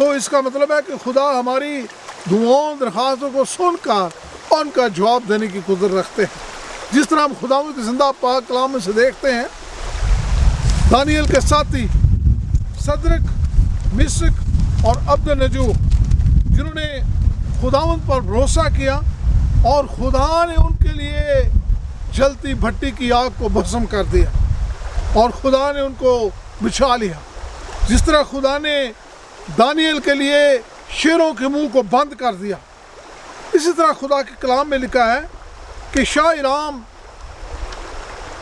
تو اس کا مطلب ہے کہ خدا ہماری دعاؤں درخواستوں کو سن کر ان کا جواب دینے کی قدرت رکھتے ہیں۔ جس طرح ہم خداوند کے زندہ پاک کلام میں سے دیکھتے ہیں، دانیل کے ساتھی صدرک، مشک اور عبدالنجو جنہوں نے خداوند پر بھروسہ کیا اور خدا نے ان کے لیے جلتی بھٹی کی آگ کو بھسم کر دیا اور خدا نے ان کو بچا لیا۔ جس طرح خدا نے دانیل کے لیے شیروں کے منہ کو بند کر دیا، اسی طرح خدا کے کلام میں لکھا ہے کہ شاہ ایرام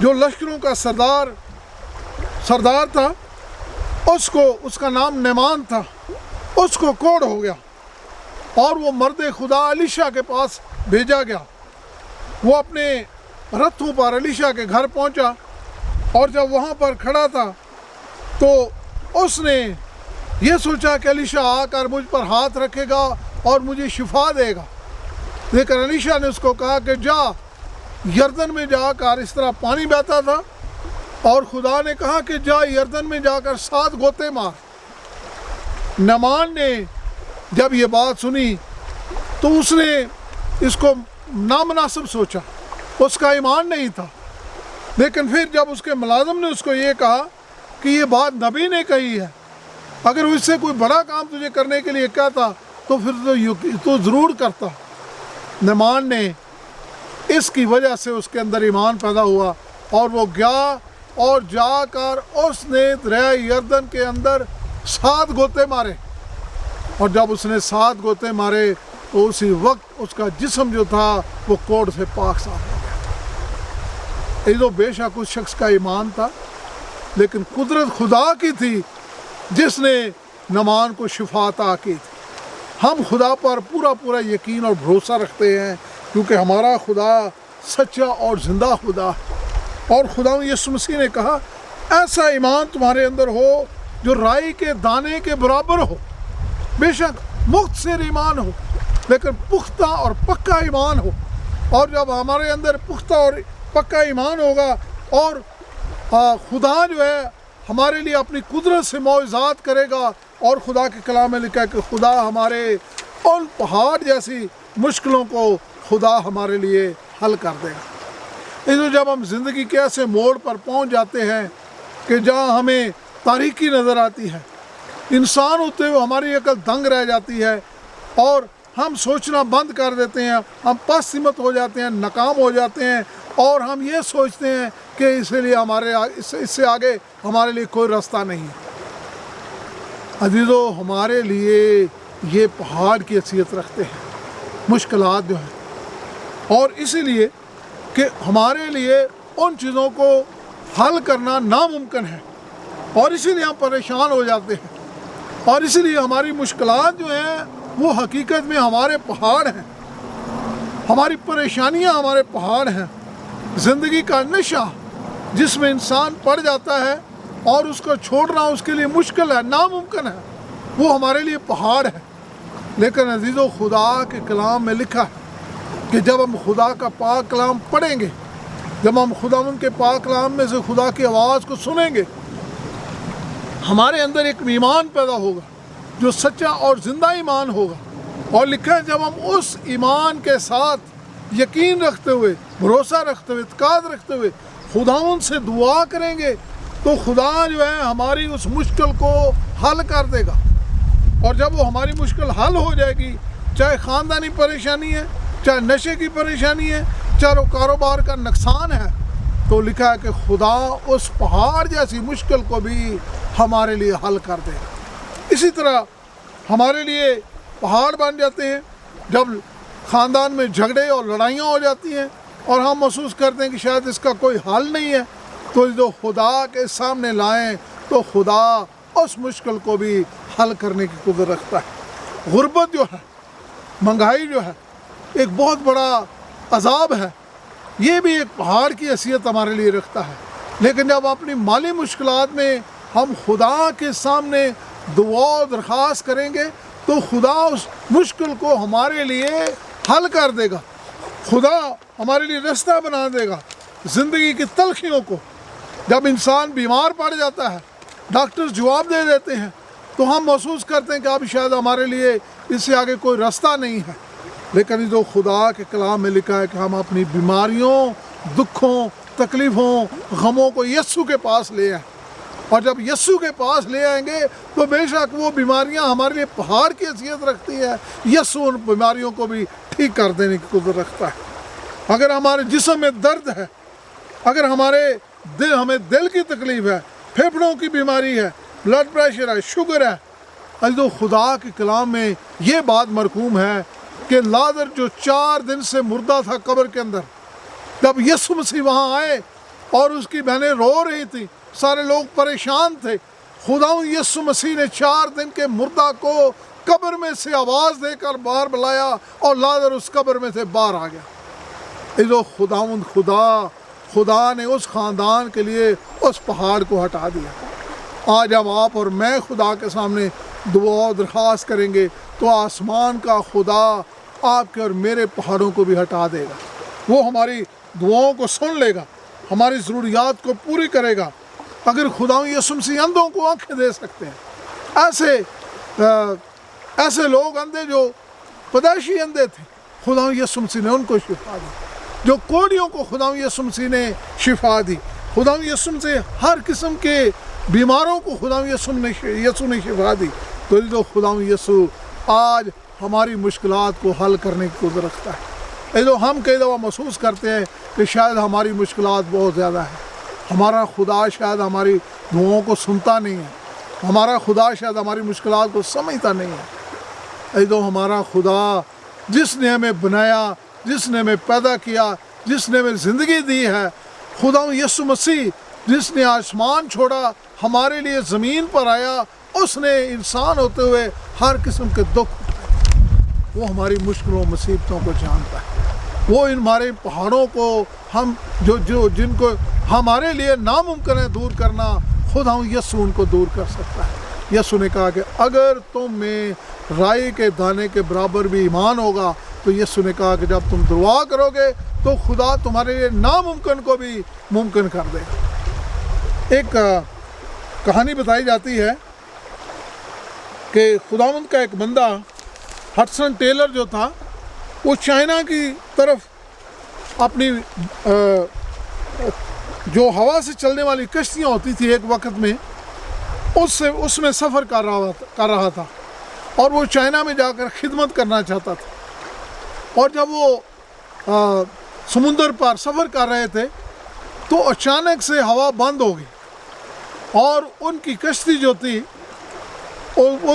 جو لشکروں کا سردار تھا، اس کا نام نعمان تھا، اس کو کوڑ ہو گیا اور وہ مرد خدا الیشا کے پاس بھیجا گیا۔ وہ اپنے رتھوں پر الیشا کے گھر پہنچا اور جب وہاں پر کھڑا تھا تو اس نے یہ سوچا کہ الیشا آ کر مجھ پر ہاتھ رکھے گا اور مجھے شفا دے گا، لیکن الیشا نے اس کو کہا کہ جا یردن میں جا کر، اس طرح پانی بہتا تھا اور خدا نے کہا کہ جا یردن میں جا کر 7 غوطے مار۔ نعمان نے جب یہ بات سنی تو اس نے اس کو نامناسب سوچا، اس کا ایمان نہیں تھا، لیکن پھر جب اس کے ملازم نے اس کو یہ کہا کہ یہ بات نبی نے کہی ہے، اگر اس سے کوئی بڑا کام تجھے کرنے کے لیے کہتا تو پھر تو ضرور کرتا۔ نعمان نے اس کی وجہ سے اس کے اندر ایمان پیدا ہوا اور وہ گیا اور جا کر اس نے دریائے یردن کے اندر 7 غوطے مارے، اور جب اس نے 7 غوطے مارے تو اسی وقت اس کا جسم جو تھا وہ کوڑ سے پاک صاف ہو گیا۔ یہ تو بے شک اس شخص کا ایمان تھا، لیکن قدرت خدا کی تھی جس نے نعمان کو شفا عطا کی تھی۔ ہم خدا پر پورا یقین اور بھروسہ رکھتے ہیں کیونکہ ہمارا خدا سچا اور زندہ خدا ہے، اور خدا یسوع مسیح نے کہا ایسا ایمان تمہارے اندر ہو جو رائی کے دانے کے برابر ہو۔ بے شک مختصر ایمان ہو لیکن پختہ اور پکا ایمان ہو، اور جب ہمارے اندر پختہ اور پکا ایمان ہوگا اور خدا جو ہے ہمارے لیے اپنی قدرت سے معجزات کرے گا، اور خدا کے کلام میں لکھا ہے کہ خدا ہمارے ان پہاڑ جیسی مشکلوں کو خدا ہمارے لیے حل کر دے گا۔ اس جب ہم زندگی کے ایسے موڑ پر پہنچ جاتے ہیں کہ جہاں ہمیں تاریکی نظر آتی ہے، انسان ہوتے ہوئے ہماری عقل دنگ رہ جاتی ہے اور ہم سوچنا بند کر دیتے ہیں، ہم پس ہمت ہو جاتے ہیں، ناکام ہو جاتے ہیں، اور ہم یہ سوچتے ہیں کہ اس لیے اس سے آگے ہمارے لیے کوئی راستہ نہیں ہے۔ عزیزو، ہمارے لیے یہ پہاڑ کی حیثیت رکھتے ہیں مشکلات جو ہیں، اور اسی لیے کہ ہمارے لیے ان چیزوں کو حل کرنا ناممکن ہے، اور اسی لیے ہم پریشان ہو جاتے ہیں، اور اسی لیے ہماری مشکلات جو ہیں وہ حقیقت میں ہمارے پہاڑ ہیں، ہماری پریشانیاں ہمارے پہاڑ ہیں۔ زندگی کا نشہ جس میں انسان پڑ جاتا ہے اور اس کو چھوڑنا اس کے لیے مشکل ہے، ناممکن ہے، وہ ہمارے لیے پہاڑ ہے۔ لیکن عزیزو، خدا کے کلام میں لکھا ہے کہ جب ہم خدا کا پاک کلام پڑھیں گے، جب ہم خدا ان کے پاک کلام میں سے خدا کی آواز کو سنیں گے، ہمارے اندر ایک ایمان پیدا ہوگا جو سچا اور زندہ ایمان ہوگا، اور لکھا ہے جب ہم اس ایمان کے ساتھ یقین رکھتے ہوئے، بھروسہ رکھتے ہوئے، اعتقاد رکھتے ہوئے خداوند سے دعا کریں گے تو خدا جو ہے ہماری اس مشکل کو حل کر دے گا، اور جب وہ ہماری مشکل حل ہو جائے گی، چاہے خاندانی پریشانی ہے، چاہے نشے کی پریشانی ہے، چاہے کاروبار کا نقصان ہے، تو لکھا ہے کہ خدا اس پہاڑ جیسی مشکل کو بھی ہمارے لیے حل کر دے گا۔ اسی طرح ہمارے لیے پہاڑ بن جاتے ہیں جب خاندان میں جھگڑے اور لڑائیاں ہو جاتی ہیں اور ہم محسوس کرتے ہیں کہ شاید اس کا کوئی حل نہیں ہے، تو جو خدا کے سامنے لائیں تو خدا اس مشکل کو بھی حل کرنے کی قدرت رکھتا ہے۔ غربت جو ہے، مہنگائی جو ہے، ایک بہت بڑا عذاب ہے، یہ بھی ایک پہاڑ کی حیثیت ہمارے لیے رکھتا ہے، لیکن جب اپنی مالی مشکلات میں ہم خدا کے سامنے دعا و درخواست کریں گے تو خدا اس مشکل کو ہمارے لیے حل کر دے گا، خدا ہمارے لیے راستہ بنا دے گا۔ زندگی کی تلخیوں کو، جب انسان بیمار پڑ جاتا ہے، ڈاکٹر جواب دے دیتے ہیں تو ہم محسوس کرتے ہیں کہ اب شاید ہمارے لیے اس سے آگے کوئی راستہ نہیں ہے، لیکن جو خدا کے کلام میں لکھا ہے کہ ہم اپنی بیماریوں، دکھوں، تکلیفوں، غموں کو یسوع کے پاس لے آئیں، اور جب یسوع کے پاس لے آئیں گے تو بے شک وہ بیماریاں ہمارے لیے پہاڑ کی حیثیت رکھتی ہے، یسوع ان بیماریوں کو بھی ٹھیک کر دینے کی قدرت رکھتا ہے۔ اگر ہمارے جسم میں درد ہے، اگر ہمیں دل کی تکلیف ہے، پھیپھڑوں کی بیماری ہے، بلڈ پریشر ہے، شوگر ہے، تو خدا کے کلام میں یہ بات مرقوم ہے کہ لازر جو 4 دن سے مردہ تھا قبر کے اندر، جب یسوع مسیح وہاں آئے اور اس کی بہنیں رو رہی تھیں، سارے لوگ پریشان تھے، خدا یسوع مسیح نے 4 دن کے مردہ کو قبر میں سے آواز دے کر باہر بلایا اور لازر اس قبر میں سے باہر آ گیا۔ جو خدا نے اس خاندان کے لیے اس پہاڑ کو ہٹا دیا۔ آج اب آپ اور میں خدا کے سامنے دعا و درخواست کریں گے تو آسمان کا خدا آپ کے اور میرے پہاڑوں کو بھی ہٹا دے گا، وہ ہماری دعاؤں کو سن لے گا، ہماری ضروریات کو پوری کرے گا۔ اگر خدا یسوع مسیح اندھوں کو آنکھیں دے سکتے ہیں، ایسے لوگ اندھے جو پیدائشی اندھے تھے، خدا یسوع مسیح نے ان کو شفا دی۔ جو کوڑیوں کو خدا یسوع مسیح نے شفا دی، خدا یسوع مسیح ہر قسم کے بیماروں کو خدا یسوع نے شفا دی۔ تو جو خدا یسوع آج ہماری مشکلات کو حل کرنے کی قدرت رکھتا ہے۔ جو ہم کئی دفعہ محسوس کرتے ہیں کہ شاید ہماری مشکلات بہت زیادہ ہیں، ہمارا خدا شاید ہماری دعاؤں کو سنتا نہیں ہے، ہمارا خدا شاید ہماری مشکلات کو سمجھتا نہیں ہے۔ جو ہمارا خدا جس نے ہمیں بنایا، جس نے ہمیں پیدا کیا، جس نے ہمیں زندگی دی ہے، خدا یسوع مسیح جس نے آسمان چھوڑا ہمارے لیے زمین پر آیا، اس نے انسان ہوتے ہوئے ہر قسم کے دکھ اٹھائے۔ وہ ہماری مشکلوں مصیبتوں کو جانتا ہے، وہ ہمارے پہاڑوں کو جن کو ہمارے لیے ناممکن ہے دور کرنا، خدا یسوع ان کو دور کر سکتا ہے۔ یسوع نے کہا کہ اگر تم میں رائی کے دانے کے برابر بھی ایمان ہوگا، تو یسوع نے کہا کہ جب تم دعا کرو گے تو خدا تمہارے لیے ناممکن کو بھی ممکن کر دے گا۔ ایک کہانی بتائی جاتی ہے کہ خداوند کا ایک بندہ ہڈسن ٹیلر جو تھا، وہ چائنا کی طرف اپنی جو ہوا سے چلنے والی کشتیاں ہوتی تھی ایک وقت میں، اس میں سفر کر رہا تھا، اور وہ چائنا میں جا کر خدمت کرنا چاہتا تھا۔ اور جب وہ سمندر پر سفر کر رہے تھے تو اچانک سے ہوا بند ہو گئی، اور ان کی کشتی جو تھی وہ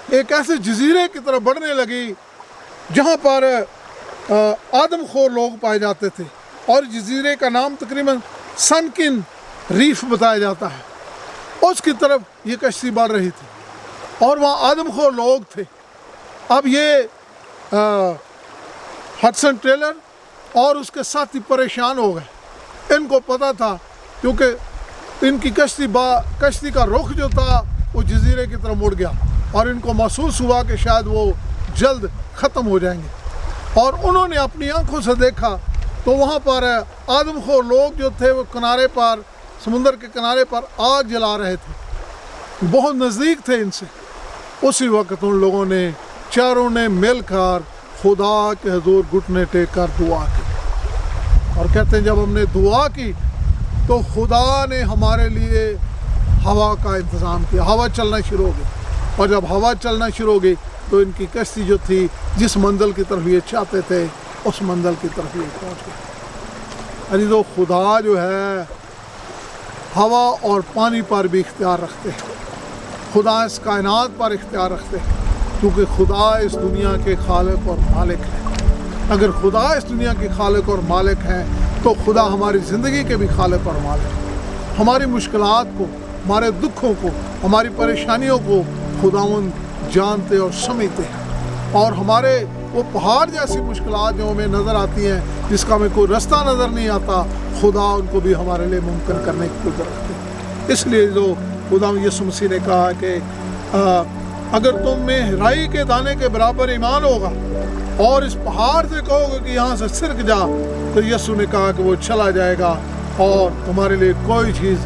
ایک ایسے جزیرے کی طرف بڑھنے لگی جہاں پر آدم خور لوگ پائے جاتے تھے، اور جزیرے کا نام تقریباً سنکن ریف بتایا جاتا ہے۔ اس کی طرف یہ کشتی بڑھ رہی تھی، اور وہاں آدم خور لوگ تھے۔ اب یہ ہڈسن ٹیلر اور اس کے ساتھی پریشان ہو گئے۔ ان کو پتہ تھا، کیونکہ ان کی کشتی کا رخ جو تھا وہ جزیرے کی طرف مڑ گیا، اور ان کو محسوس ہوا کہ شاید وہ جلد ختم ہو جائیں گے۔ اور انہوں نے اپنی آنکھوں سے دیکھا تو وہاں پر آدم خور لوگ جو تھے وہ سمندر کے کنارے پر آگ جلا رہے تھے، بہت نزدیک تھے ان سے۔ اسی وقت ان لوگوں نے چاروں نے مل کر خدا کے حضور گھٹنے ٹیک کر دعا کی، اور کہتے ہیں جب ہم نے دعا کی تو خدا نے ہمارے لیے ہوا کا انتظام کیا، ہوا چلنا شروع ہو گئی، اور جب ہوا چلنا شروع ہو گئی تو ان کی کشتی جو تھی جس منزل کی طرف یہ چاہتے تھے اس منزل کی طرف یہ پہنچ گئے۔ یعنی تو خدا جو ہے ہوا اور پانی پر بھی اختیار رکھتے ہیں، خدا اس کائنات پر اختیار رکھتے ہیں، کیونکہ خدا اس دنیا کے خالق اور مالک ہے۔ اگر خدا اس دنیا کے خالق اور مالک ہیں تو خدا ہماری زندگی کے بھی خالق اور مالک ہے۔ ہماری مشکلات کو، ہمارے دکھوں کو، ہماری پریشانیوں کو خداوند جانتے اور سمجھتے ہیں، اور ہمارے وہ پہاڑ جیسی مشکلات جو ہمیں نظر آتی ہیں، جس کا ہمیں کوئی راستہ نظر نہیں آتا، خدا ان کو بھی ہمارے لیے ممکن کرنے کی قدرت رکھتے ہیں۔ اس لیے جو خدا یسوع مسیح نے کہا کہ اگر تم میں رائی کے دانے کے برابر ایمان ہوگا اور اس پہاڑ سے کہو گے کہ یہاں سے سرک جا، تو یسوع نے کہا کہ وہ چلا جائے گا اور تمہارے لیے کوئی چیز